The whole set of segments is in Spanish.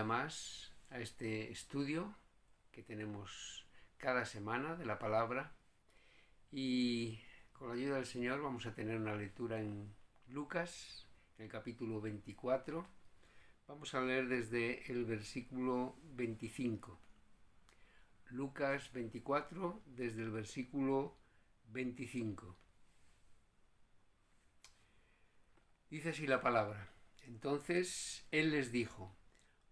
día más a este estudio que tenemos cada semana de la palabra, y con la ayuda del Señor vamos a tener una lectura en Lucas, en el capítulo 24. Vamos a leer desde el versículo 25. Lucas 24, desde el versículo 25. Dice así la palabra: Entonces él les dijo: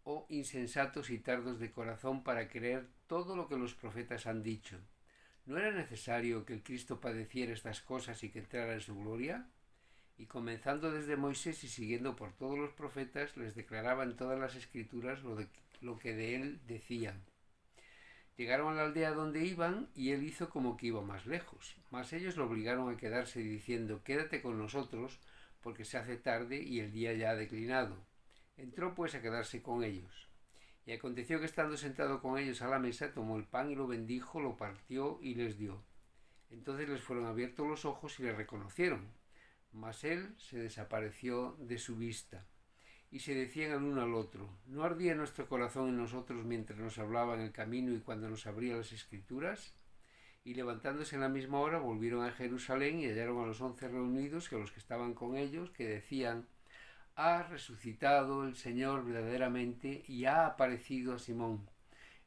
Oh insensatos y tardos de corazón para creer todo lo que los profetas han dicho. ¿No era necesario que el Cristo padeciera estas cosas y que entrara en su gloria? Y comenzando desde Moisés y siguiendo por todos los profetas, les declaraba en todas las escrituras lo que de él decían. Llegaron a la aldea donde iban y él hizo como que iba más lejos. Mas ellos lo obligaron a quedarse diciendo: Quédate con nosotros, porque se hace tarde y el día ya ha declinado. Entró pues a quedarse con ellos. Y aconteció que estando sentado con ellos a la mesa, tomó el pan y lo bendijo, lo partió y les dio. Entonces les fueron abiertos los ojos y le reconocieron. Mas él se desapareció de su vista. Y se decían el uno al otro: ¿No ardía nuestro corazón en nosotros mientras nos hablaba en el camino y cuando nos abría las escrituras? Y levantándose en la misma hora volvieron a Jerusalén y hallaron a los 11 reunidos y a los que estaban con ellos, que decían: Ha resucitado el Señor verdaderamente y ha aparecido a Simón.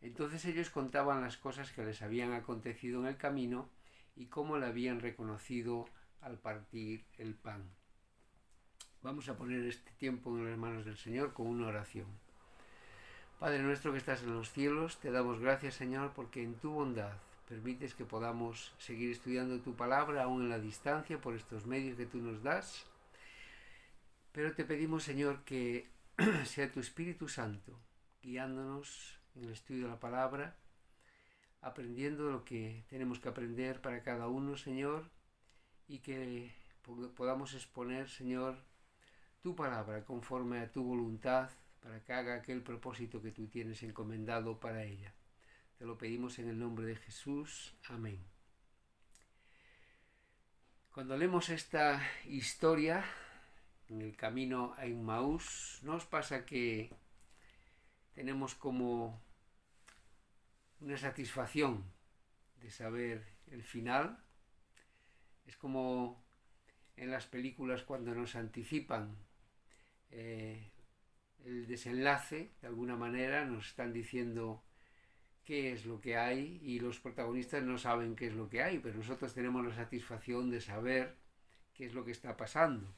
Entonces ellos contaban las cosas que les habían acontecido en el camino y cómo le habían reconocido al partir el pan. Vamos a poner este tiempo en las manos del Señor con una oración. Padre nuestro que estás en los cielos, te damos gracias, Señor, porque en tu bondad permites que podamos seguir estudiando tu palabra aún en la distancia por estos medios que tú nos das. Pero te pedimos, Señor, que sea tu Espíritu Santo guiándonos en el estudio de la palabra, aprendiendo lo que tenemos que aprender para cada uno, Señor, y que podamos exponer, Señor, tu palabra conforme a tu voluntad, para que haga aquel propósito que tú tienes encomendado para ella. Te lo pedimos en el nombre de Jesús. Amén. Cuando leemos esta historia en el camino a Emmaús, ¿nos pasa que tenemos como una satisfacción de saber el final? Es como en las películas cuando nos anticipan el desenlace, de alguna manera nos están diciendo qué es lo que hay y los protagonistas no saben qué es lo que hay, pero nosotros tenemos la satisfacción de saber qué es lo que está pasando.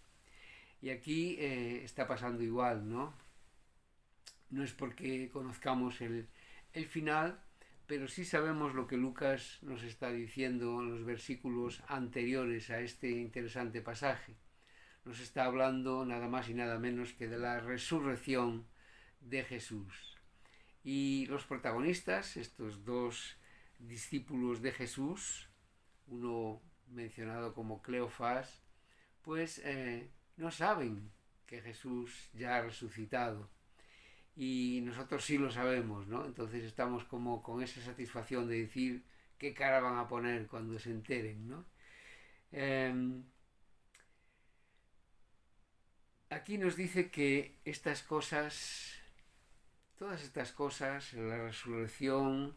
Y aquí está pasando igual, ¿no? No es porque conozcamos el final, pero sí sabemos lo que Lucas nos está diciendo en los versículos anteriores a este interesante pasaje. Nos está hablando nada más y nada menos que de la resurrección de Jesús. Y los protagonistas, estos dos discípulos de Jesús, uno mencionado como Cleofás, pues no saben que Jesús ya ha resucitado. Y nosotros sí lo sabemos, ¿no? Entonces estamos como con esa satisfacción de decir qué cara van a poner cuando se enteren, ¿no? Aquí nos dice que estas cosas, todas estas cosas, la resurrección,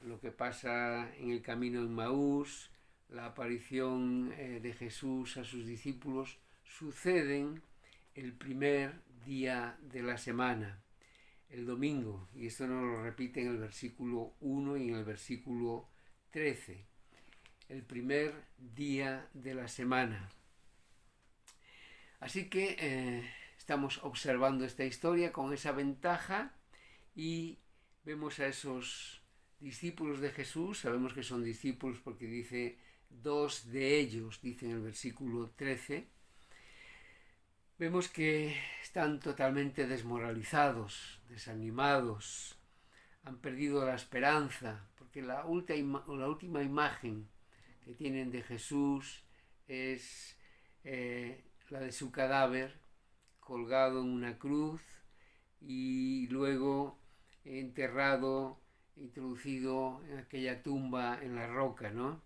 lo que pasa en el camino en Emmaús, la aparición de Jesús a sus discípulos, suceden el primer día de la semana, el domingo, y esto nos lo repite en el versículo 1 y en el versículo 13, el primer día de la semana. Así que estamos observando esta historia con esa ventaja y vemos a esos discípulos de Jesús. Sabemos que son discípulos porque dice dos de ellos, dice en el versículo 13. Vemos que están totalmente desmoralizados, desanimados, han perdido la esperanza, porque la última imagen que tienen de Jesús es la de su cadáver colgado en una cruz y luego enterrado, introducido en aquella tumba en la roca, ¿no?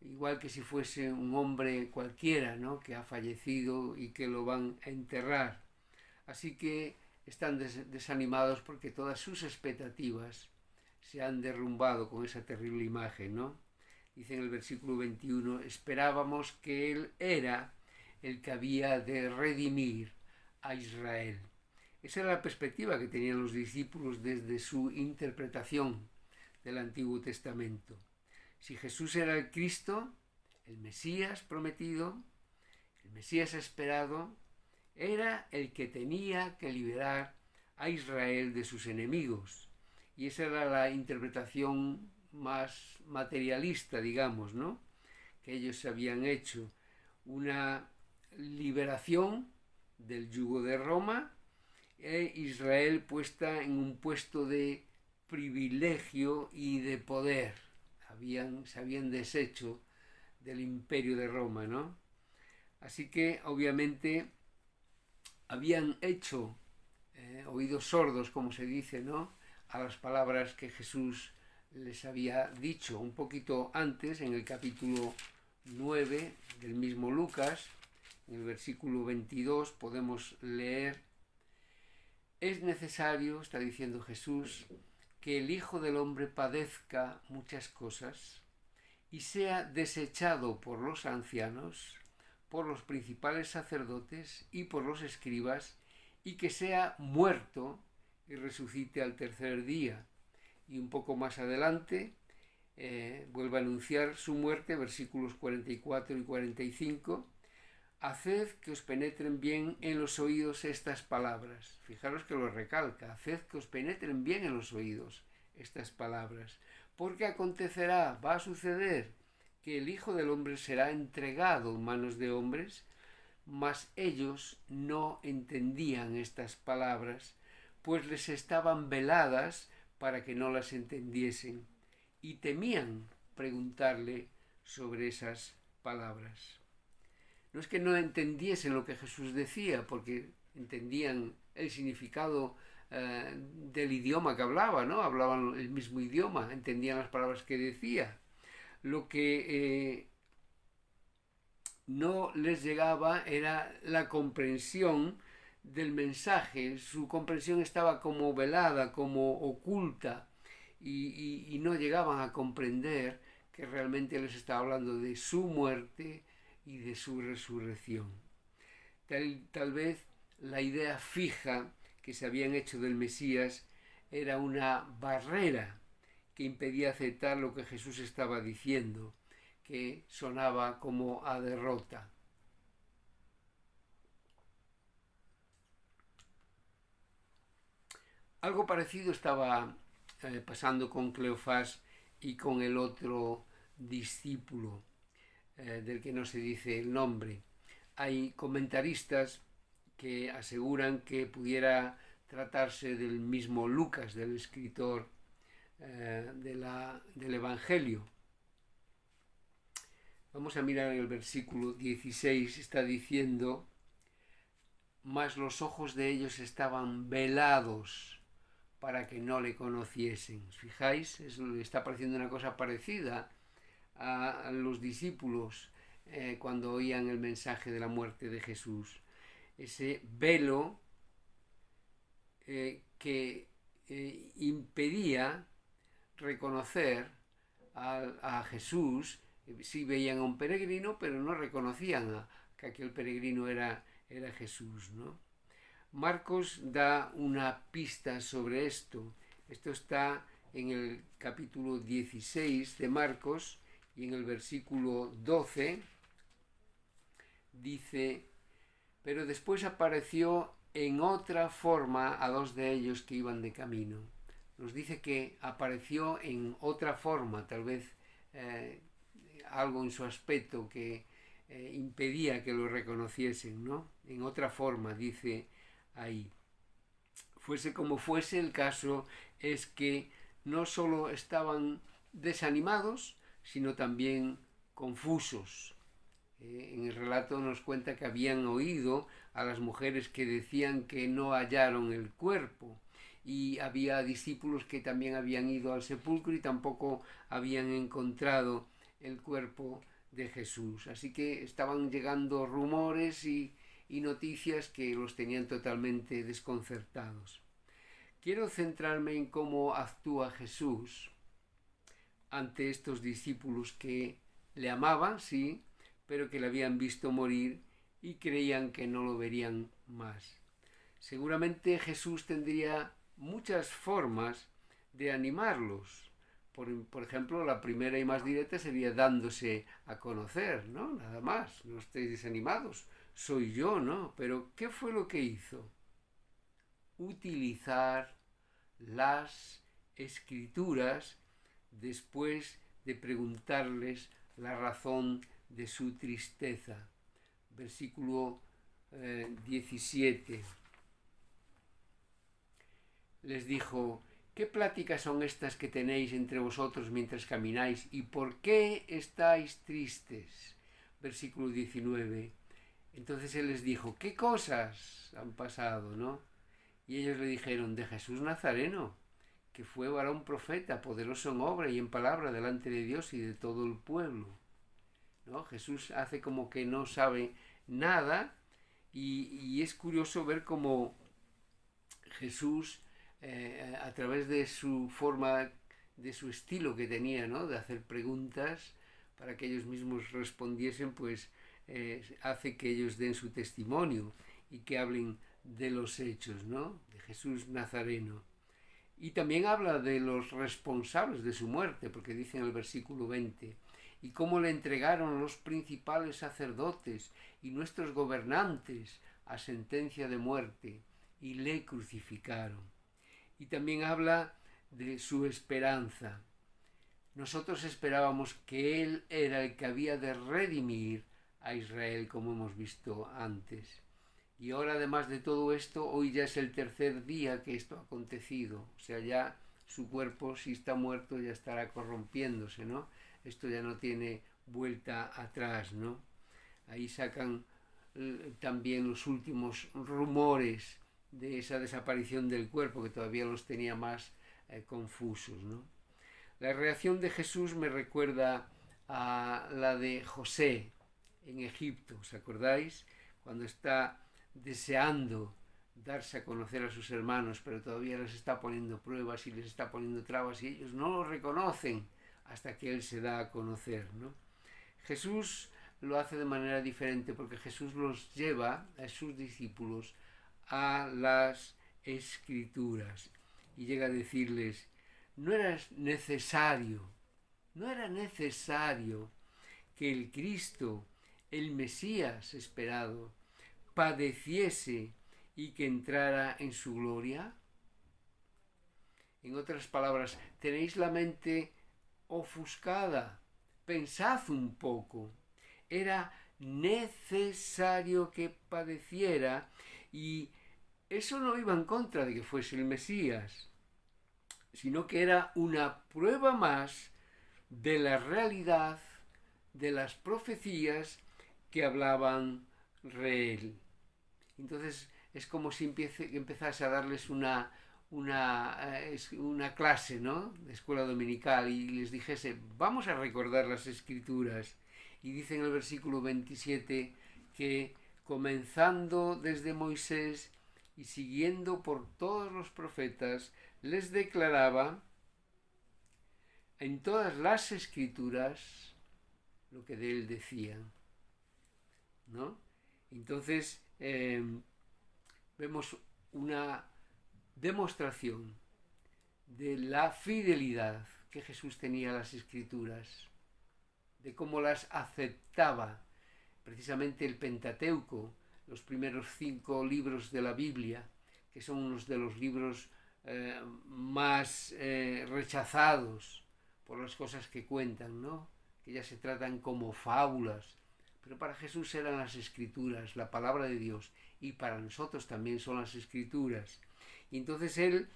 Igual que si fuese un hombre cualquiera, ¿no? Que ha fallecido y que lo van a enterrar. Así que están desanimados porque todas sus expectativas se han derrumbado con esa terrible imagen, ¿no? Dice en el versículo 21, esperábamos que Él era el que había de redimir a Israel. Esa era la perspectiva que tenían los discípulos desde su interpretación del Antiguo Testamento. Si Jesús era el Cristo, el Mesías prometido, el Mesías esperado, era el que tenía que liberar a Israel de sus enemigos. Y esa era la interpretación más materialista, digamos, ¿no? Que ellos habían hecho. Una liberación del yugo de Roma e Israel puesta en un puesto de privilegio y de poder. Se habían deshecho del imperio de Roma, ¿no? Así que obviamente habían hecho oídos sordos, como se dice, ¿no?, a las palabras que Jesús les había dicho un poquito antes, en el capítulo 9 del mismo Lucas, en el versículo 22 podemos leer: es necesario, está diciendo Jesús, que el Hijo del Hombre padezca muchas cosas y sea desechado por los ancianos, por los principales sacerdotes y por los escribas, y que sea muerto y resucite al tercer día. Y un poco más adelante vuelve a anunciar su muerte, versículos 44 y 45. Haced que os penetren bien en los oídos estas palabras. Fijaros que lo recalca. Haced que os penetren bien en los oídos estas palabras. Porque acontecerá, va a suceder, que el Hijo del Hombre será entregado en manos de hombres, mas ellos no entendían estas palabras, pues les estaban veladas para que no las entendiesen, y temían preguntarle sobre esas palabras. No es que no entendiesen lo que Jesús decía, porque entendían el significado del idioma que hablaba, ¿no? Hablaban el mismo idioma, entendían las palabras que decía. Lo que no les llegaba era la comprensión del mensaje. Su comprensión estaba como velada, como oculta, y no llegaban a comprender que realmente les estaba hablando de su muerte y de su resurrección. Tal vez la idea fija que se habían hecho del Mesías era una barrera que impedía aceptar lo que Jesús estaba diciendo, que sonaba como a derrota. Algo parecido estaba pasando con Cleofás y con el otro discípulo, del que no se dice el nombre. Hay comentaristas que aseguran que pudiera tratarse del mismo Lucas, del escritor del Evangelio. Vamos a mirar el versículo 16, está diciendo: mas los ojos de ellos estaban velados para que no le conociesen. ¿Os fijáis? Está pareciendo una cosa parecida a los discípulos cuando oían el mensaje de la muerte de Jesús. Ese velo que impedía reconocer a Jesús. Sí veían a un peregrino, pero no reconocían que aquel peregrino era Jesús, ¿no? Marcos da una pista sobre esto. Esto está en el capítulo 16 de Marcos y en el versículo 12 dice: pero después apareció en otra forma a dos de ellos que iban de camino. Nos dice que apareció en otra forma, tal vez algo en su aspecto que impedía que lo reconociesen, ¿no? En otra forma, dice ahí. Fuese como fuese, el caso es que no solo estaban desanimados, sino también confusos. En el relato nos cuenta que habían oído a las mujeres que decían que no hallaron el cuerpo, y había discípulos que también habían ido al sepulcro y tampoco habían encontrado el cuerpo de Jesús. Así que estaban llegando rumores y y noticias que los tenían totalmente desconcertados. Quiero centrarme en cómo actúa Jesús ante estos discípulos que le amaban, sí, pero que le habían visto morir y creían que no lo verían más. Seguramente Jesús tendría muchas formas de animarlos. Por ejemplo, la primera y más directa sería dándose a conocer, ¿no? Nada más, no estéis desanimados, soy yo, ¿no? Pero ¿qué fue lo que hizo? Utilizar las escrituras después de preguntarles la razón de su tristeza. Versículo 17. Les dijo: ¿qué pláticas son estas que tenéis entre vosotros mientras camináis? ¿Y por qué estáis tristes? Versículo 19. Entonces él les dijo: ¿qué cosas han pasado, no? Y ellos le dijeron: de Jesús Nazareno, que fue varón profeta, poderoso en obra y en palabra delante de Dios y de todo el pueblo, ¿no? Jesús hace como que no sabe nada, y es curioso ver cómo Jesús, a través de su forma, de su estilo que tenía, ¿no?, de hacer preguntas para que ellos mismos respondiesen, pues hace que ellos den su testimonio y que hablen de los hechos, ¿no?, de Jesús Nazareno. Y también habla de los responsables de su muerte, porque dice en el versículo 20: y cómo le entregaron los principales sacerdotes y nuestros gobernantes a sentencia de muerte y le crucificaron. Y también habla de su esperanza. Nosotros esperábamos que Él era el que había de redimir a Israel, como hemos visto antes. Y ahora, además de todo esto, hoy ya es el tercer día que esto ha acontecido. O sea, ya su cuerpo, si está muerto, ya estará corrompiéndose, ¿no? Esto ya no tiene vuelta atrás, ¿no? Ahí sacan también los últimos rumores de esa desaparición del cuerpo, que todavía los tenía más confusos, ¿no? La reacción de Jesús me recuerda a la de José en Egipto, ¿os acordáis? Cuando está deseando darse a conocer a sus hermanos, pero todavía les está poniendo pruebas y les está poniendo trabas, y ellos no lo reconocen hasta que Él se da a conocer, ¿no? Jesús lo hace de manera diferente, porque Jesús los lleva a sus discípulos a las Escrituras y llega a decirles: no era necesario que el Cristo, el Mesías esperado, padeciese y que entrara en su gloria. En otras palabras, tenéis la mente ofuscada, pensad un poco. Era necesario que padeciera, y eso no iba en contra de que fuese el Mesías, sino que era una prueba más de la realidad de las profecías que hablaban de Él. Entonces es como si empezase a darles una clase, ¿no?, de escuela dominical, y les dijese: vamos a recordar las Escrituras. Y dice en el versículo 27 que, comenzando desde Moisés y siguiendo por todos los profetas, les declaraba en todas las Escrituras lo que de Él decían, ¿no? Entonces vemos una demostración de la fidelidad que Jesús tenía a las Escrituras, de cómo las aceptaba. Precisamente el Pentateuco, los primeros 5 libros de la Biblia, que son unos de los libros más rechazados por las cosas que cuentan, ¿no?, que ya se tratan como fábulas, pero para Jesús eran las Escrituras, la palabra de Dios, y para nosotros también son las Escrituras. Y entonces Él,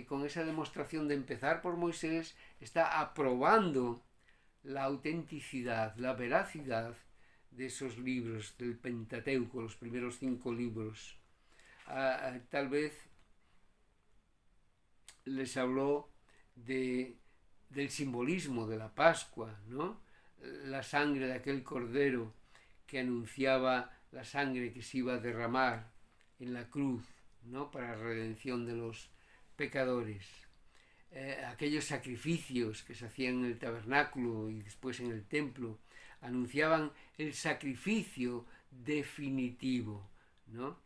con esa demostración de empezar por Moisés, está aprobando la autenticidad, la veracidad de esos libros del Pentateuco, los primeros 5 libros. Tal vez les habló del simbolismo de la Pascua, ¿no?, la sangre de aquel cordero que anunciaba la sangre que se iba a derramar en la cruz, ¿no? Para la redención de los pecadores. Aquellos sacrificios que se hacían en el tabernáculo y después en el templo anunciaban el sacrificio definitivo, ¿no?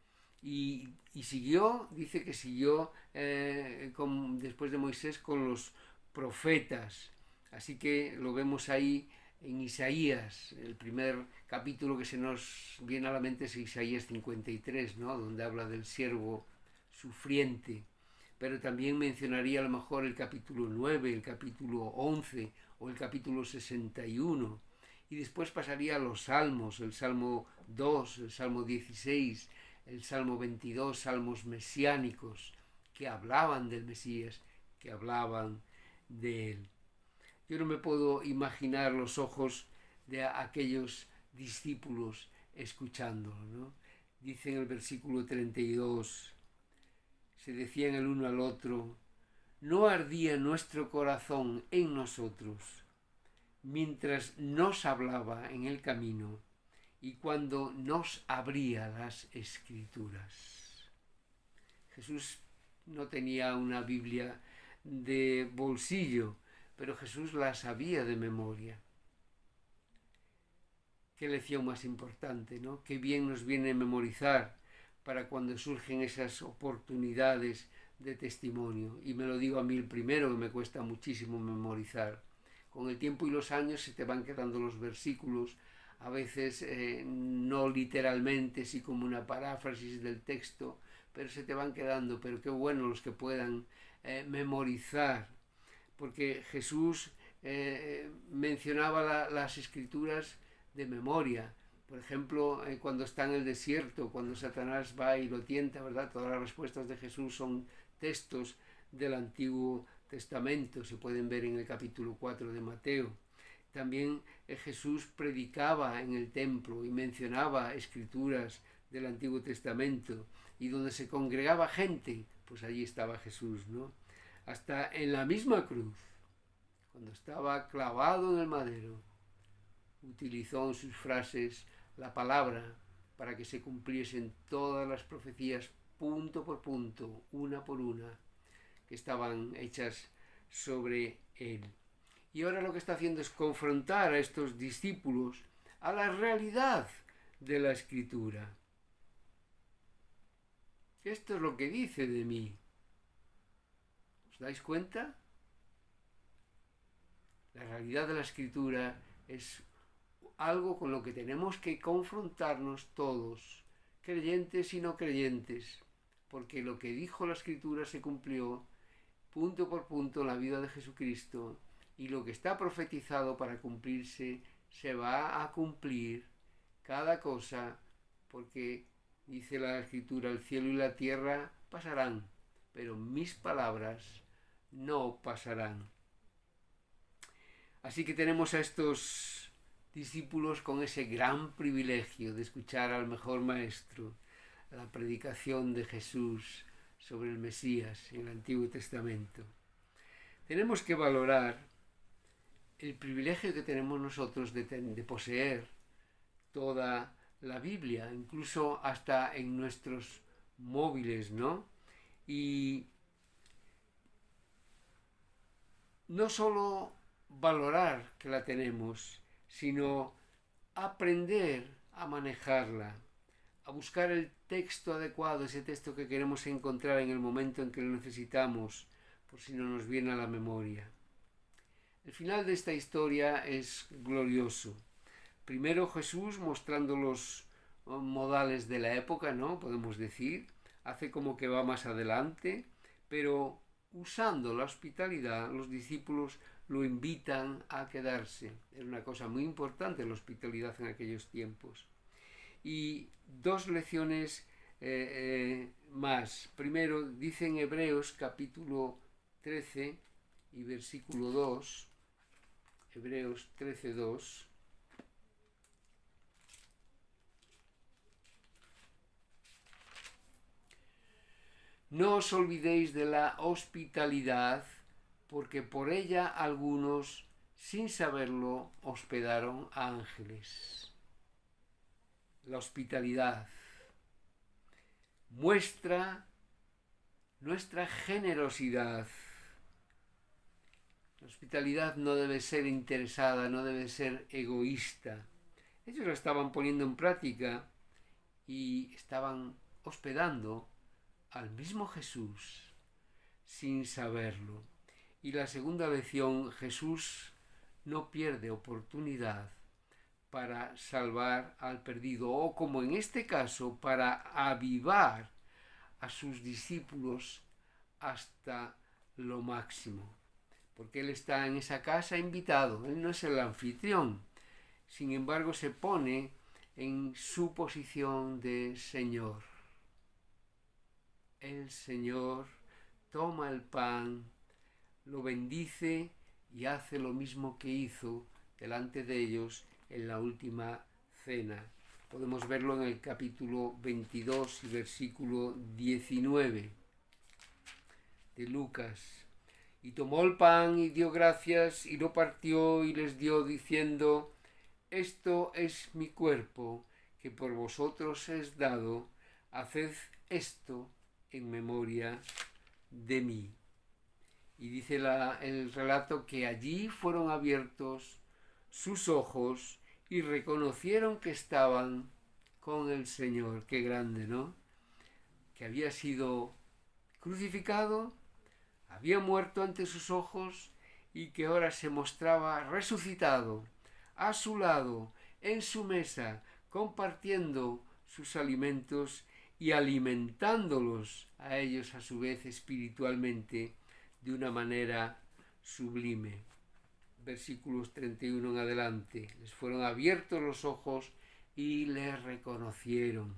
Y siguió, dice que siguió después de Moisés con los profetas. Así que lo vemos ahí en Isaías. El primer capítulo que se nos viene a la mente es Isaías 53, ¿no? Donde habla del siervo sufriente. Pero también mencionaría a lo mejor el capítulo 9, el capítulo 11 o el capítulo 61. Y después pasaría a los salmos, el Salmo 2, el Salmo 16, el Salmo 22, salmos mesiánicos que hablaban del Mesías, que hablaban de él. Yo no me puedo imaginar los ojos de aquellos discípulos escuchándolo, ¿no? Dice en el versículo 32, se decían el uno al otro, ¿no ardía nuestro corazón en nosotros mientras nos hablaba en el camino y cuando nos abría las escrituras? Jesús no tenía una Biblia de bolsillo, pero Jesús la sabía de memoria. Qué lección más importante, ¿no? Qué bien nos viene memorizar para cuando surgen esas oportunidades de testimonio. Y me lo digo a mí el primero, que me cuesta muchísimo memorizar. Con el tiempo y los años se te van quedando los versículos, a veces no literalmente, sí como una paráfrasis del texto, pero se te van quedando. Pero qué bueno los que puedan memorizar, porque Jesús mencionaba las escrituras de memoria. Por ejemplo, cuando está en el desierto, cuando Satanás va y lo tienta, ¿verdad? Todas las respuestas de Jesús son textos del Antiguo Testamento, se pueden ver en el capítulo 4 de Mateo. También Jesús predicaba en el templo y mencionaba escrituras del Antiguo Testamento, y donde se congregaba gente, pues allí estaba Jesús, ¿no? Hasta en la misma cruz, cuando estaba clavado en el madero, utilizó en sus frases la palabra para que se cumpliesen todas las profecías punto por punto, una por una, que estaban hechas sobre él. Y ahora lo que está haciendo es confrontar a estos discípulos a la realidad de la Escritura. Esto es lo que dice de mí. ¿Os dais cuenta? La realidad de la Escritura es algo con lo que tenemos que confrontarnos todos, creyentes y no creyentes, porque lo que dijo la Escritura se cumplió punto por punto en la vida de Jesucristo, y lo que está profetizado para cumplirse se va a cumplir cada cosa, porque dice la Escritura, el cielo y la tierra pasarán, pero mis palabras no pasarán. Así que tenemos a estos discípulos con ese gran privilegio de escuchar al mejor maestro, la predicación de Jesús sobre el Mesías en el Antiguo Testamento. Tenemos que valorar el privilegio que tenemos nosotros de poseer toda la Biblia, incluso hasta en nuestros móviles, ¿no? Y no solo valorar que la tenemos, sino aprender a manejarla, a buscar el texto adecuado, ese texto que queremos encontrar en el momento en que lo necesitamos, por si no nos viene a la memoria. El final de esta historia es glorioso. Primero Jesús, mostrando los modales de la época, ¿no? Podemos decir, hace como que va más adelante, pero usando la hospitalidad, los discípulos lo invitan a quedarse. Era una cosa muy importante la hospitalidad en aquellos tiempos. Y dos lecciones más. Primero, dice en Hebreos capítulo 13 y versículo 2, Hebreos 13, 2, no os olvidéis de la hospitalidad, porque por ella algunos, sin saberlo, hospedaron a ángeles. la hospitalidad. Muestra nuestra generosidad. La hospitalidad no debe ser interesada, no debe ser egoísta. Ellos lo estaban poniendo en práctica y estaban hospedando al mismo Jesús sin saberlo. Y la segunda lección, Jesús no pierde oportunidad para salvar al perdido, o como en este caso, para avivar a sus discípulos hasta lo máximo. Porque Él está en esa casa invitado, Él no es el anfitrión. Sin embargo, se pone en su posición de Señor. El Señor toma el pan, lo bendice y hace lo mismo que hizo delante de ellos en la última cena. Podemos verlo en el capítulo 22 y versículo 19 de Lucas. Y tomó el pan y dio gracias y lo partió y les dio diciendo: esto es mi cuerpo que por vosotros es dado, haced esto en memoria de mí. Y dice el relato que allí fueron abiertos sus ojos y reconocieron que estaban con el Señor. Qué grande, ¿no? Que había sido crucificado, había muerto ante sus ojos y que ahora se mostraba resucitado, a su lado, en su mesa, compartiendo sus alimentos y alimentándolos a ellos a su vez espiritualmente de una manera sublime. Versículos 31 en adelante. Les fueron abiertos los ojos y les reconocieron.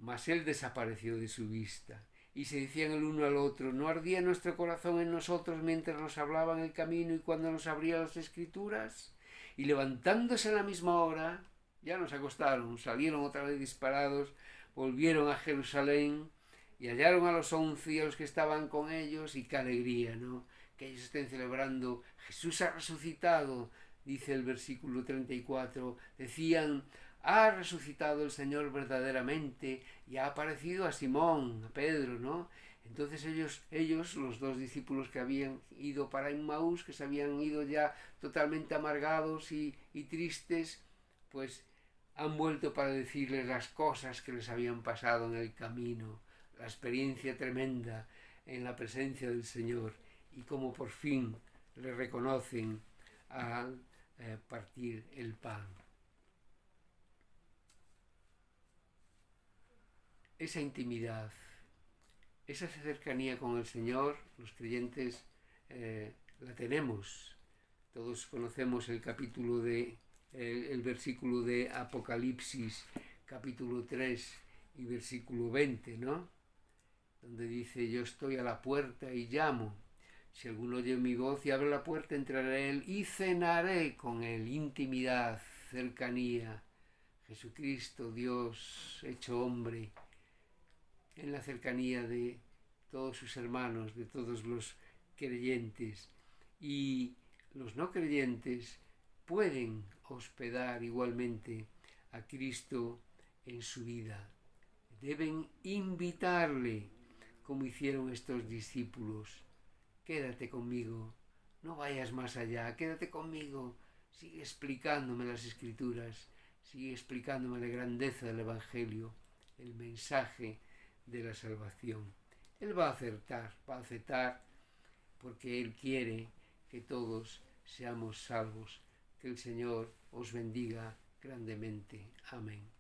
Mas él desapareció de su vista. Y se decían el uno al otro: ¿no ardía nuestro corazón en nosotros mientras nos hablaba en el camino y cuando nos abría las Escrituras? Y levantándose a la misma hora, ya nos acostaron, salieron otra vez disparados, volvieron a Jerusalén y hallaron a los 11 y a los que estaban con ellos, y qué alegría, ¿no? Que ellos estén celebrando: Jesús ha resucitado, dice el versículo 34. Decían: ha resucitado el Señor verdaderamente y ha aparecido a Simón, a Pedro, ¿no? Entonces ellos, los dos discípulos que habían ido para Emmaús, que se habían ido ya totalmente amargados y tristes, pues han vuelto para decirles las cosas que les habían pasado en el camino, la experiencia tremenda en la presencia del Señor, y cómo por fin le reconocen al partir el pan. Esa intimidad, esa cercanía con el Señor, los creyentes la tenemos. Todos conocemos el versículo de Apocalipsis, capítulo 3 y versículo 20, ¿no? Donde dice: yo estoy a la puerta y llamo. Si alguno oye mi voz y abre la puerta, entraré a él y cenaré con él. Intimidad, cercanía. Jesucristo, Dios hecho hombre, en la cercanía de todos sus hermanos, de todos los creyentes. Y los no creyentes pueden hospedar igualmente a Cristo en su vida. Deben invitarle, como hicieron estos discípulos: quédate conmigo, no vayas más allá, quédate conmigo, sigue explicándome las Escrituras, sigue explicándome la grandeza del Evangelio, el mensaje de la salvación. Él va a aceptar, porque Él quiere que todos seamos salvos. Que el Señor os bendiga grandemente. Amén.